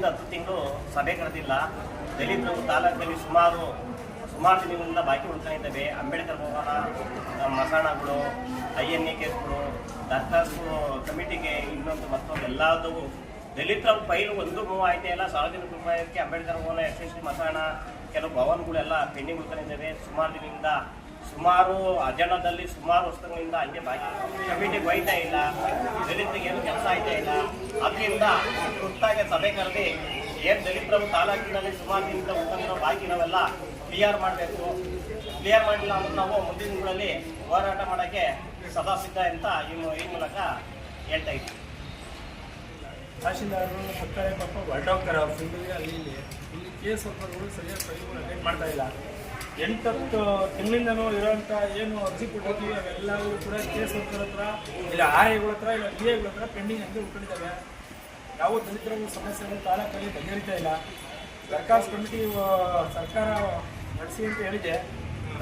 10 ತಿಂಗಳು ಸಭೆ ಕರೆದಿಲ್ಲ. ದಲಿತರು ತಾಲೂಕಲ್ಲಿ ಸುಮಾರು ದಿನಗಳಿಂದ ಬಾಕಿ ಉಳ್ಕೊಂಡಿದ್ದಾವೆ. ಅಂಬೇಡ್ಕರ್ ಭವನ ಮಸಾಣಗಳು, INA ಕೇಸ್ಗಳು, ದರ್ಖಾಸ್ತು ಕಮಿಟಿಗೆ ಇನ್ನೊಂದು ಮತ್ತೊಂದು ಎಲ್ಲದೂ ದಲಿತರ ಫೈಲ್ ಒಂದು ಮೂವ್ ಆಯ್ತಾ ಇಲ್ಲ. ಸಾರ್ವಜನಿಕ ಉಪಾಯಕ್ಕೆ ಅಂಬೇಡ್ಕರ್ ಭವನ, SST ಮಸಾಣ, ಕೆಲವು ಭವನಗಳೆಲ್ಲ ಪೆಂಡಿಂಗ್ ಉಳ್ಕೊಂಡಿದ್ದಾವೆ. ಸುಮಾರು ದಿನದಿಂದ ಅಜೆಂಡಾದಲ್ಲಿ ಸುಮಾರು ವರ್ಷಗಳಿಂದ ಹಂಗೆ ಬಾಕಿ ಕಮಿಟಿಗೆ ಹೋಯ್ತಾ ಇಲ್ಲ. ದಲಿತರಿಗೆ ಏನು ಕೆಲಸ ಆಯ್ತಾ ಇಲ್ಲ. ಅದರಿಂದ ತುರ್ತಾಗಿ ಸಭೆ ಕರೆದಿ ಏನು ದಲಿತರು ತಾಲೂಕಿನಲ್ಲಿ ಸುಮಾರು ದಿನದಿಂದ ಉಳ್ಕೊಂಡಿರೋ ಬಾಕಿ ನಾವೆಲ್ಲ ಕ್ಲಿಯರ್ ಮಾಡಬೇಕು. ಕ್ಲಿಯರ್ ಮಾಡಿಲ್ಲ ಅಂದ್ರೆ ನಾವು ಮುಂದಿನ ದಿನಗಳಲ್ಲಿ ಹೋರಾಟ ಮಾಡೋಕ್ಕೆ ಸದಾ ಸಿದ್ಧ ಅಂತ ಈ ಮೂಲಕ ಹೇಳ್ತಾ ಇದ್ದೀವಿ. ತಹಶೀಲ್ದಾರರು ಬರ್ತಾರೆ, ಪಾಪ ಹೊರಟೋಗ್ತಾರೆ ಅವ್ರ ಫೀಲ್ಡ್ಗೆ. ಇಲ್ಲಿ ಕೇಸ್ ವರ್ಕರ್ಗಳು ಸರಿಯಾಗಿ ಫೈಲ್ಗಳು ಅಟೆಂಡ್ ಮಾಡ್ತಾ ಇಲ್ಲ. 8-10 ತಿಂಗಳಿಂದನೂ ಇರೋಂಥ ಏನು ಅರ್ಜಿ ಕೊಟ್ಟಿದ್ದೀವಿ ಅವೆಲ್ಲವೂ ಕೂಡ ಕೇಸ್ ವರ್ಕರ್ ಹತ್ರ, ಇಲ್ಲ RIಗಳ ಹತ್ರ, ಇಲ್ಲ DIಗಳ ಹತ್ರ ಪೆಂಡಿಂಗ್ ಹಂಗೆ ಉಳ್ಕೊಂಡಿದ್ದಾವೆ. ಯಾವ ದಲಿತರ ಸಮಸ್ಯೆಗಳು ತಾಲೂಕಲ್ಲಿ ಬಗೆಹರಿತಾ ಇಲ್ಲ. ದರ್ಖಾಸ್ತು ಕಮಿಟಿ ಸರ್ಕಾರ ನಡೆಸಿ ಅಂತ ಹೇಳಿದೆ.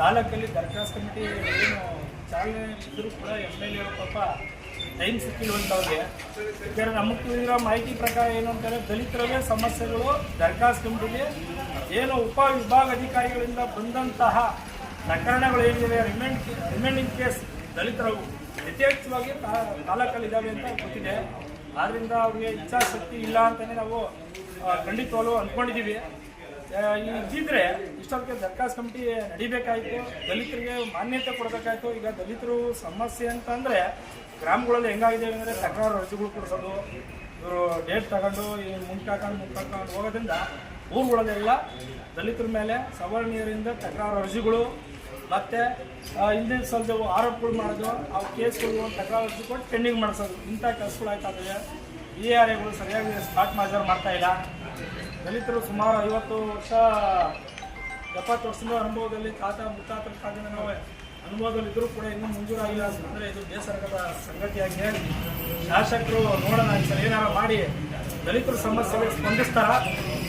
ತಾಲೂಕಲ್ಲಿ ದರ್ಖಾಸ್ತು ಕಮಿಟಿ ಏನು ಚಾಲನೆ ಇದ್ದರೂ ಕೂಡ MLA ಪಾಪ ಟೈಮ್ ಸಿಕ್ಕಿರುವಂಥವ್ರಿಗೆ. ಯಾಕಂದರೆ ನಮಗೆ ಇರೋ ಮಾಹಿತಿ ಪ್ರಕಾರ ಏನು ಅಂತಾರೆ, ದಲಿತರಿಗೆ ಸಮಸ್ಯೆಗಳು ದರ್ಖಾಸ್ತು ಕಮಿಟಿಗೆ ಏನು ಉಪವಿಭಾಗಾಧಿಕಾರಿಗಳಿಂದ ಬಂದಂತಹ ಪ್ರಕರಣಗಳು ಏನಿವೆ, ರಿಮೈಂಡಿಂಗ್ ಕೇಸ್ ದಲಿತರು ಯಥೇಚ್ಛವಾಗಿ ತಾಲೂಕಲ್ಲಿ ಇದ್ದಾವೆ ಅಂತ ಗೊತ್ತಿದೆ. ಆದ್ದರಿಂದ ಅವ್ರಿಗೆ ಇಚ್ಛಾಶಕ್ತಿ ಇಲ್ಲ ಅಂತಲೇ ನಾವು ಖಂಡಿತವಾಗ್ಲೂ ಅಂದ್ಕೊಂಡಿದ್ದೀವಿ. ಇದ್ದಿದ್ರೆ ಇಷ್ಟೊತ್ತಿಗೆ ದರ್ಖಾಸ್ತು ಕಮಿಟಿ ನಡಿಬೇಕಾಯಿತು, ದಲಿತರಿಗೆ ಮಾನ್ಯತೆ ಕೊಡಬೇಕಾಯಿತು. ಈಗ ದಲಿತರು ಸಮಸ್ಯೆ ಅಂತಂದರೆ ಗ್ರಾಮಗಳಲ್ಲಿ ಹೆಂಗಾಗಿದ್ದೇವೆ ಅಂದರೆ ತಕರಾರು ಅರ್ಜಿಗಳು ಕೊಡಿಸೋದು, ಇವರು ಡೇಟ್ ತಗೊಂಡು ಮುಂತಾಕೊಂಡು ಹೋಗೋದ್ರಿಂದ ಊರುಗಳಲ್ಲೆಲ್ಲ ದಲಿತರ ಮೇಲೆ ಸವರ್ಣೀಯರಿಂದ ತಕರಾರು ಅರ್ಜಿಗಳು ಮತ್ತು ಹಿಂದಿನ ಸಲದ ಆರೋಪಗಳು ಮಾಡೋದು, ಆ ಕೇಸ್ಗಳು ತಕರಾರು ಅರ್ಜಿ ಕೊಟ್ಟು ಪೆಂಡಿಂಗ್ ಮಾಡಿಸೋದು, ಇಂಥ ಕೆಲಸಗಳು ಆಯ್ತಾವೆ. ERIಗಳು ಸರಿಯಾಗಿ ಸ್ಪಾಟ್ ಮಾಜರ್ ಮಾಡ್ತಾಯಿಲ್ಲ. ದಲಿತರು ಸುಮಾರು 50 ವರ್ಷ 70 ವರ್ಷದ ಅನುಭವದಲ್ಲಿ ಮುತ್ತಾತರ ಕಾಲದಿಂದ ನಾವು ಅನುಭವದಲ್ಲಿದ್ದರೂ ಕೂಡ ಇನ್ನೂ ಮಂಜೂರಾಗಿಲ್ಲ ಅಂತಂದರೆ ಇದು ಬೇಸರದ ಸಂಗತಿಯಾಗಿದೆ. ಶಾಸಕರು ನೋಡೋಣ ಸರ್ ಏನಾರು ಮಾಡಿ ದಲಿತರ ಸಮಸ್ಯೆಗೆ ಸ್ಪಂದಿಸ್ತಾರ,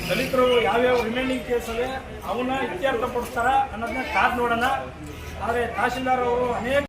ದಲಿತರು ಯಾವ್ಯಾವ ರಿಮೈಂಡಿಂಗ್ ಕೇಸಲ್ಲಿ ಅವನ್ನ ಇತ್ಯರ್ಥಪಡಿಸ್ತಾರ ಅನ್ನೋದನ್ನ ಕಾದು ನೋಡೋಣ. ಆದರೆ ತಹಶೀಲ್ದಾರ್ ಅವರು ಅನೇಕ